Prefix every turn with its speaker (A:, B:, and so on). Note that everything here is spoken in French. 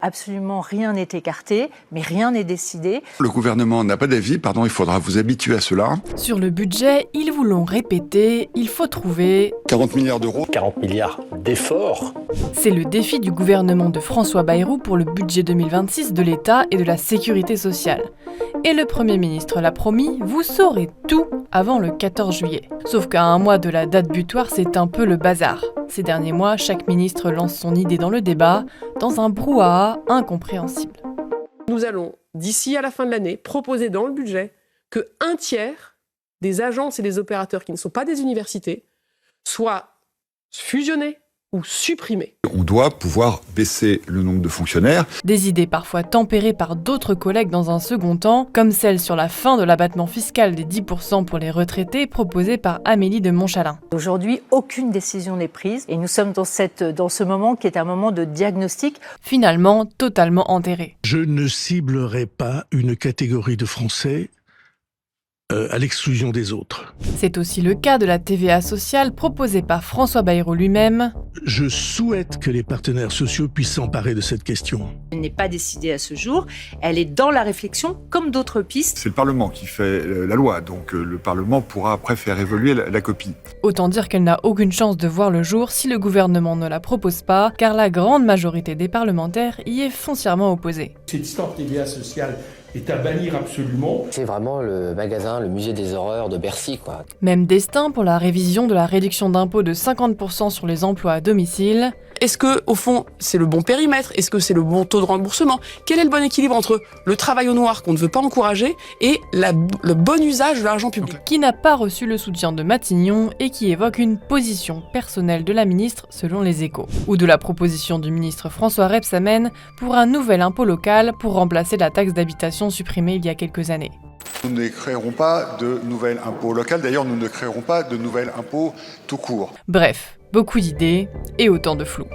A: Absolument rien n'est écarté, mais rien n'est décidé.
B: Le gouvernement n'a pas d'avis, il faudra vous habituer à cela.
C: Sur le budget, ils vous l'ont répété, il faut trouver
B: 40 milliards d'euros.
D: 40 milliards d'efforts.
C: C'est le défi du gouvernement de François Bayrou pour le budget 2026 de l'État et de la sécurité sociale. Et le Premier ministre l'a promis, vous saurez tout avant le 14 juillet. Sauf qu'à un mois de la date butoir, c'est un peu le bazar. Ces derniers mois, chaque ministre lance son idée dans le débat, dans un brouhaha incompréhensible.
E: Nous allons, d'ici à la fin de l'année, proposer dans le budget que 1/3 des agences et des opérateurs qui ne sont pas des universités soient fusionnés ou supprimés.
B: On doit pouvoir baisser le nombre de fonctionnaires.
C: Des idées parfois tempérées par d'autres collègues dans un second temps, comme celle sur la fin de l'abattement fiscal des 10% pour les retraités proposée par Amélie de Montchalin.
A: Aujourd'hui, aucune décision n'est prise et nous sommes dans ce moment qui est un moment de diagnostic.
C: Finalement, totalement enterré.
F: Je ne ciblerai pas une catégorie de Français à l'exclusion des autres.
C: C'est aussi le cas de la TVA sociale proposée par François Bayrou lui-même.
F: Je souhaite que les partenaires sociaux puissent s'emparer de cette question.
A: Elle n'est pas décidée à ce jour, elle est dans la réflexion comme d'autres pistes.
B: C'est le Parlement qui fait la loi, donc le Parlement pourra après faire évoluer la copie.
C: Autant dire qu'elle n'a aucune chance de voir le jour si le gouvernement ne la propose pas, car la grande majorité des parlementaires y est foncièrement opposée.
G: Cette histoire TVA sociale est à bannir absolument.
D: C'est vraiment le magasin, le musée des horreurs de Bercy, quoi.
C: Même destin pour la révision de la réduction d'impôt de 50% sur les emplois à domicile.
E: Est-ce que, au fond, c'est le bon périmètre? Est-ce que c'est le bon taux de remboursement? Quel est le bon équilibre entre le travail au noir qu'on ne veut pas encourager et le bon usage de l'argent public?
C: Qui n'a pas reçu le soutien de Matignon et qui évoque une position personnelle de la ministre selon les Échos. Ou de la proposition du ministre François Rebsamen pour un nouvel impôt local pour remplacer la taxe d'habitation supprimée il y a quelques années.
B: Nous ne créerons pas de nouvel impôt local, d'ailleurs nous ne créerons pas de nouvel impôt tout court.
C: Bref, beaucoup d'idées et autant de flou.